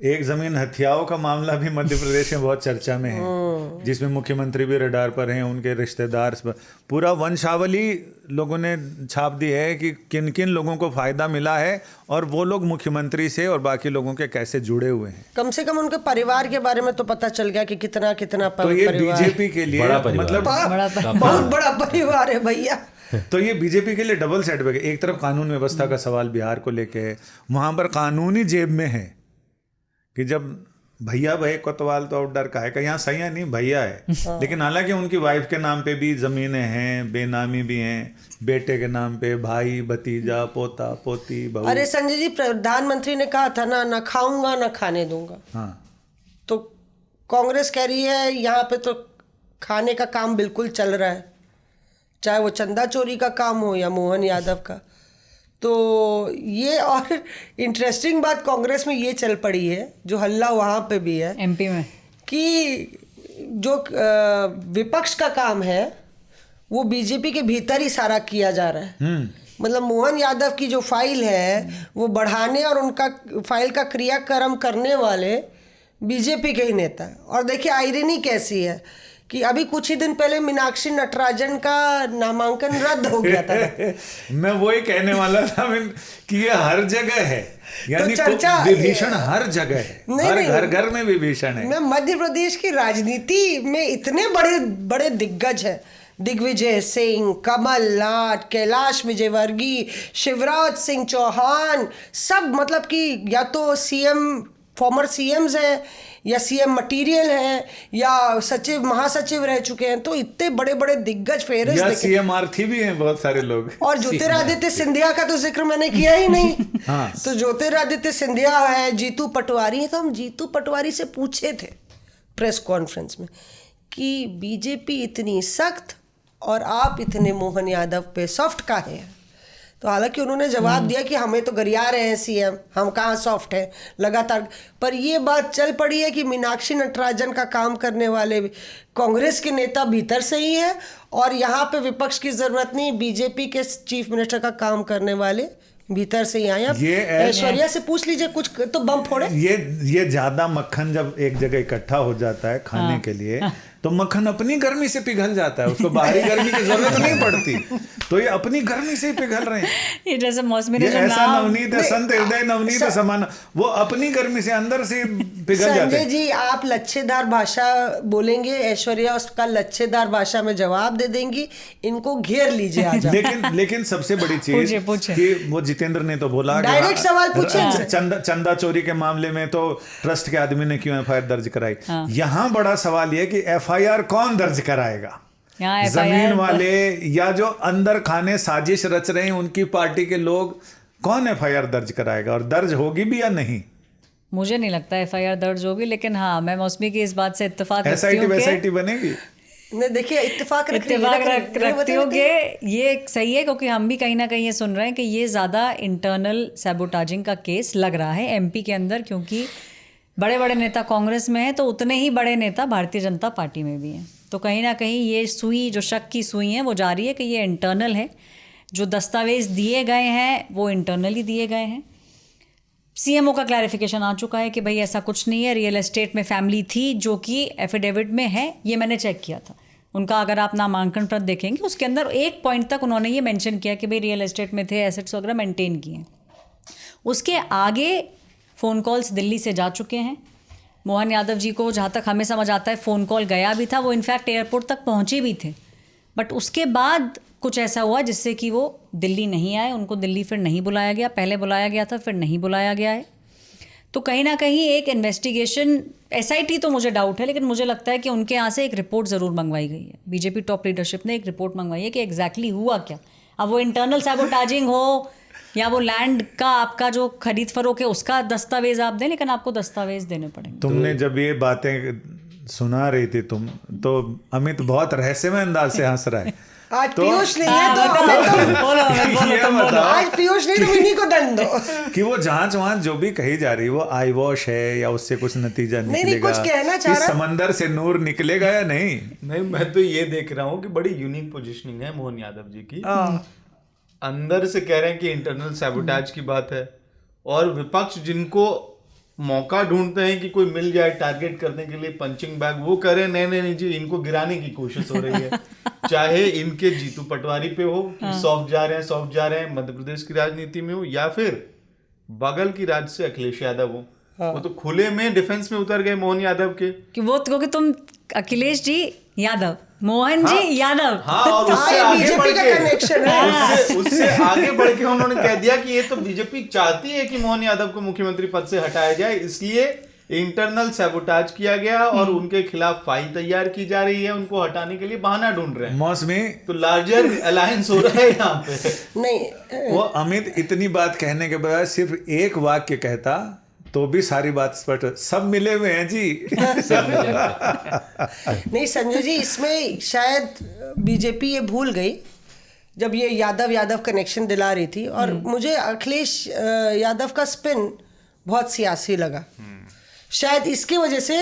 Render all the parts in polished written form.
एक जमीन हथियाओं का मामला भी मध्य प्रदेश में बहुत चर्चा में है, जिसमें मुख्यमंत्री भी रडार पर हैं, उनके रिश्तेदार, पूरा वंशावली लोगों ने छाप दी है कि किन किन लोगों को फायदा मिला है और वो लोग मुख्यमंत्री से और बाकी लोगों के कैसे जुड़े हुए हैं। कम से कम उनके परिवार के बारे में तो पता चल गया कि कितना तो ये बीजेपी के लिए मतलब बहुत बड़ा परिवार है भैया। तो ये बीजेपी के लिए डबल सेटबैक है। एक तरफ कानून व्यवस्था का सवाल बिहार को लेके है, वहां पर कानूनी जेब में है कि जब भैया भाई कोतवाल तो आउट डर का है, यहाँ सैया नहीं भैया है, लेकिन हालांकि उनकी वाइफ के नाम पे भी जमीनें हैं, बेनामी भी हैं, बेटे के नाम पे भाई भतीजा पोता पोती बहू। अरे संजय जी, प्रधानमंत्री ने कहा था ना खाऊंगा ना खाने दूंगा। हाँ, तो कांग्रेस कह रही है यहाँ पे तो खाने का काम बिल्कुल चल रहा है, चाहे वो चंदा चोरी का काम हो या मोहन यादव का। तो ये और इंटरेस्टिंग बात कांग्रेस में ये चल पड़ी है, जो हल्ला वहाँ पे भी है एमपी में, कि जो विपक्ष का काम है वो बीजेपी के भीतर ही सारा किया जा रहा है। मतलब मोहन यादव की जो फाइल है वो बढ़ाने और उनका फाइल का क्रियाक्रम करने वाले बीजेपी के ही नेता है। और देखिए आयरनी कैसी है कि अभी कुछ ही दिन पहले मीनाक्षी नटराजन का नामांकन रद्द हो गया था। मैं वही कहने वाला था कि ये हर जगह है, यानी तो चर्चा विभीषण हर जगह है, हर घर घर में विभीषण है। मैं मध्य प्रदेश की राजनीति में इतने बड़े बड़े दिग्गज हैं, दिग्विजय सिंह, कमलनाथ, कैलाश विजयवर्गीय, शिवराज सिंह चौहान, सब मतलब कि या तो सीएम फॉर्मर सीएम्स हैं या सीएम मटेरियल हैं या सचिव महासचिव रह चुके हैं। तो इतने बड़े बड़े दिग्गज फेहरिस्त या सीएमआरथी भी हैं बहुत सारे लोग। और ज्योतिरादित्य सिंधिया का तो जिक्र मैंने किया ही नहीं। हाँ। तो ज्योतिरादित्य सिंधिया है, जीतू पटवारी है। तो हम जीतू पटवारी से पूछे थे प्रेस कॉन्फ्रेंस में कि बीजेपी इतनी सख्त और आप इतने मोहन यादव पे सॉफ्ट का है। तो हालांकि उन्होंने जवाब दिया कि हमें तो गरिया रहे हैं सीएम, हम कहाँ सॉफ्ट हैं लगातार। पर ये बात चल पड़ी है कि मीनाक्षी नटराजन का काम करने वाले कांग्रेस के नेता भीतर से ही है और यहाँ पे विपक्ष की जरूरत नहीं, बीजेपी के चीफ मिनिस्टर का काम करने वाले भीतर से ही आए। ऐश्वर्या से पूछ लीजिए, कुछ तो बम फोड़े। ये ज्यादा मक्खन जब एक जगह इकट्ठा हो जाता है खाने के लिए तो मक्खन अपनी गर्मी से पिघल जाता है, उसको बाहरी गर्मी की जरूरत नहीं पड़ती। तो ये अपनी गर्मी से ही पिघल रहे हैं। ये जैसे मौसमी ने ऐसा नवनीत है, संत हृदय नवनीत समान, वो अपनी गर्मी से अंदर से पिघल जाते हैं। संजय जी, आप लच्छेदार भाषा बोलेंगे, ऐश्वर्या उसका लच्छेदार भाषा में जवाब दे देंगी, इनको घेर लीजिए आज। लेकिन सबसे बड़ी चीज कि वो जितेंद्र ने तो बोला डायरेक्ट सवाल पूछे, चंदा चोरी के मामले में तो ट्रस्ट के आदमी ने क्यों एफआईआर दर्ज कराई। यहाँ बड़ा सवाल यह कि एफआईआर कौन दर्ज कराएगा, जमीन वाले या जो अंदर खाने साजिश रच रहे हैं उनकी पार्टी के लोग, कौन एफआईआर दर्ज कराएगा और दर्ज होगी भी या नहीं। मुझे नहीं लगता एफआईआर दर्ज होगी, लेकिन हाँ मैं मौसमी की इस बात से इत्तेफाक रखती हूँ एसआईटी बनेगी। नहीं देखिए, इत्तेफाक रखती हूँ कि ये सही है, क्योंकि हम भी कहीं ना कहीं ये सुन रहे हैं कि ये ज़्यादा इंटरनल सैबोटाजिंग का केस लग रहा है एमपी के अंदर, क्योंकि बड़े बड़े नेता कांग्रेस में हैं तो उतने ही बड़े नेता भारतीय जनता पार्टी में भी हैं। तो कहीं ना कहीं ये सुई, जो शक की सुई है वो जा रही है कि ये इंटरनल है। जो दस्तावेज दिए गए हैं वो इंटरनली दिए गए हैं। सीएमओ का क्लैरिफिकेशन आ चुका है कि भाई ऐसा कुछ नहीं है, रियल एस्टेट में फैमिली थी जो कि एफिडेविट में है, ये मैंने चेक किया था उनका। अगर आप नामांकन पत्र देखेंगे उसके अंदर एक पॉइंट तक उन्होंने ये मेंशन किया कि भाई रियल एस्टेट में थे, एसेट्स वगैरह मेंटेन किए। उसके आगे फ़ोन कॉल्स दिल्ली से जा चुके हैं। मोहन यादव जी को जहाँ तक हमें समझ आता है फ़ोन कॉल गया भी था, वो इनफैक्ट एयरपोर्ट तक पहुँचे भी थे, बट उसके बाद कुछ ऐसा हुआ जिससे कि वो दिल्ली नहीं आए। उनको दिल्ली फिर नहीं बुलाया गया, पहले बुलाया गया था फिर नहीं बुलाया गया है। तो कहीं ना कहीं एक इन्वेस्टिगेशन, एसआईटी तो मुझे डाउट है, लेकिन मुझे लगता है कि उनके यहाँ से एक रिपोर्ट ज़रूर मंगवाई गई है। बीजेपी टॉप लीडरशिप ने एक रिपोर्ट मंगवाई है कि एग्जैक्टली हुआ क्या। अब वो इंटरनल सैबोटाजिंग हो या वो लैंड का आपका जो खरीद फरोख है उसका दस्तावेज आप दें, लेकिन आपको दस्तावेज देने पड़ेंगे। तुमने जब ये बातें सुना रही थी तुम, तो अमित बहुत रहस्यमय अंदाज से हंस रहा है। आज पीयूष नहीं है तो आज पीयूष नहीं तो इन्हीं को दंड दो कि वो जांच वांच जो भी कही जा रही वो आई वॉश है या उससे कुछ नतीजा निकलेगा, कुछ कहना चाह रहा, समंदर से नूर निकलेगा या नहीं। मैं तो ये देख रहा हूँ कि बड़ी यूनिक पोजीशनिंग है मोहन यादव जी की। अंदर से कह रहे हैं कि इंटरनल सैबोटाज की बात है, और विपक्ष जिनको मौका ढूंढते हैं कि कोई मिल जाए टारगेट करने के लिए, पंचिंग बैग वो करे। नहीं जी, इनको गिराने की कोशिश हो रही है। चाहे इनके जीतू पटवारी पे हो कि सॉफ्ट जा रहे हैं मध्य प्रदेश की राजनीति में हो, या फिर बगल की राज्य से अखिलेश यादव हो। वो तो खुले में डिफेंस में उतर गए मोहन यादव के, कि वो तो, कि तुम अखिलेश जी यादव, मोहन जी यादव। हाँ, और उससे आगे बीजेपी बढ़ का के कनेक्शन है। उससे आगे बढ़ के उन्होंने कह दिया कि ये तो बीजेपी चाहती है कि मोहन यादव को मुख्यमंत्री पद से हटाया जाए, इसलिए इंटरनल सैबोटाज किया गया और उनके खिलाफ फाइल तैयार की जा रही है, उनको हटाने के लिए बहाना ढूंढ रहे हैं। मौसमी तो लार्जर अलायंस हो रहा है यहाँ पे। नहीं, वो अमित इतनी बात कहने के बजाय सिर्फ एक वाक्य कहता तो भी सारी बात स्पष्ट, सब मिले हुए हैं जी। नहीं संजय जी, इसमें शायद बीजेपी ये भूल गई जब ये यादव कनेक्शन दिला रही थी, और मुझे अखिलेश यादव का स्पिन बहुत सियासी लगा। शायद इसकी वजह से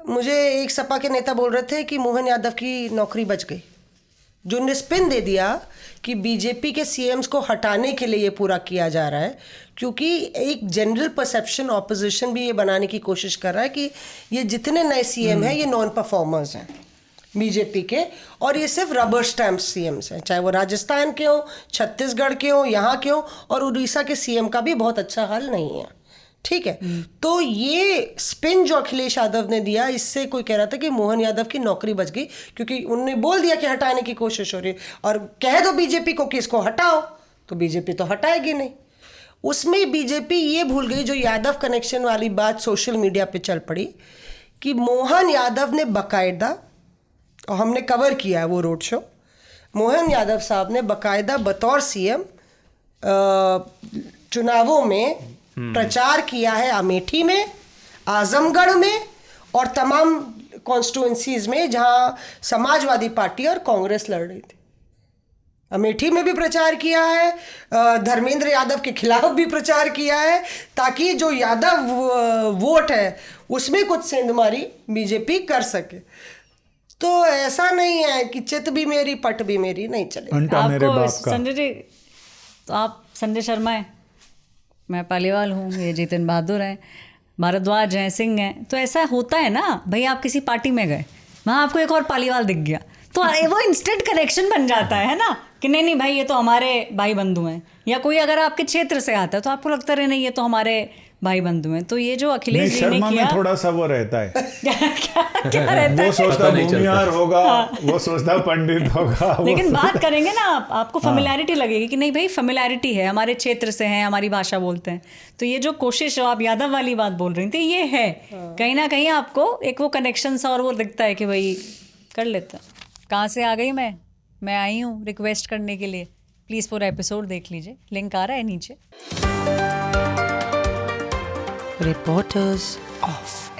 मुझे एक सपा के नेता बोल रहे थे कि मोहन यादव की नौकरी बच गई, जिनने स्पिन दे दिया कि बीजेपी के सीएम्स को हटाने के लिए ये पूरा किया जा रहा है, क्योंकि एक जनरल परसेप्शन ऑपोजिशन भी ये बनाने की कोशिश कर रहा है कि ये जितने नए सीएम हैं ये नॉन परफॉर्मर्स हैं बीजेपी के, और ये सिर्फ रबर स्टैम्प सीएम्स हैं, चाहे वो राजस्थान के हो, छत्तीसगढ़ के हो, यहाँ के हो, और उड़ीसा के सीएम का भी बहुत अच्छा हाल नहीं है। ठीक है, तो ये स्पिन जो अखिलेश यादव ने दिया, इससे कोई कह रहा था कि मोहन यादव की नौकरी बच गई, क्योंकि उन्होंने बोल दिया कि हटाने की कोशिश हो रही है, और कह दो बीजेपी को कि इसको हटाओ, तो बीजेपी तो हटाएगी नहीं। उसमें बीजेपी ये भूल गई, जो यादव कनेक्शन वाली बात सोशल मीडिया पे चल पड़ी, कि मोहन यादव ने बाकायदा, और हमने कवर किया है वो रोड शो, मोहन यादव साहब ने बाकायदा बतौर सीएम चुनावों में प्रचार किया है, अमेठी में, आजमगढ़ में, और तमाम कॉन्स्टिट्यूएंसीज में जहां समाजवादी पार्टी और कांग्रेस लड़ रही थी। अमेठी में भी प्रचार किया है, धर्मेंद्र यादव के खिलाफ भी प्रचार किया है, ताकि जो यादव वोट है उसमें कुछ सेंधमारी बीजेपी कर सके। तो ऐसा नहीं है कि चित भी मेरी पट भी मेरी, नहीं चले। अंटा मेरे बाप का। संजय जी, तो आप संजय शर्मा हैं, मैं पालीवाल हूँ, ये जितिन बहादुर हैं, भारद्वाज हैं, सिंह हैं, तो ऐसा होता है ना भाई, आप किसी पार्टी में गए, वहाँ आपको एक और पालीवाल दिख गया, तो वो इंस्टेंट कनेक्शन बन जाता है ना, कि नहीं भाई ये तो हमारे भाई बंधु हैं, या कोई अगर आपके क्षेत्र से आता है तो आपको लगता है नहीं ये तो हमारे भाई बंधु हैं। तो ये जो अखिलेश जी ने किया, में थोड़ा सा वो रहता है, क्या रहता है? वो सोचता भूमियार होगा, वो सोचता पंडित होगा। लेकिन बात करेंगे ना आपको फेमिलियरिटी लगेगी कि नहीं भाई फेमिलियरिटी है, हमारे क्षेत्र से हैं, हमारी भाषा बोलते हैं। तो ये जो कोशिश आप यादव वाली बात बोल रही थी, ये है कहीं ना कहीं आपको एक वो कनेक्शन सा और वो दिखता है कि भाई कर लेते हैं। कहाँ से आ गई मैं आई हूँ रिक्वेस्ट करने के लिए, प्लीज़ पूरा एपिसोड देख लीजिए, लिंक आ रहा है नीचे। Reporters of.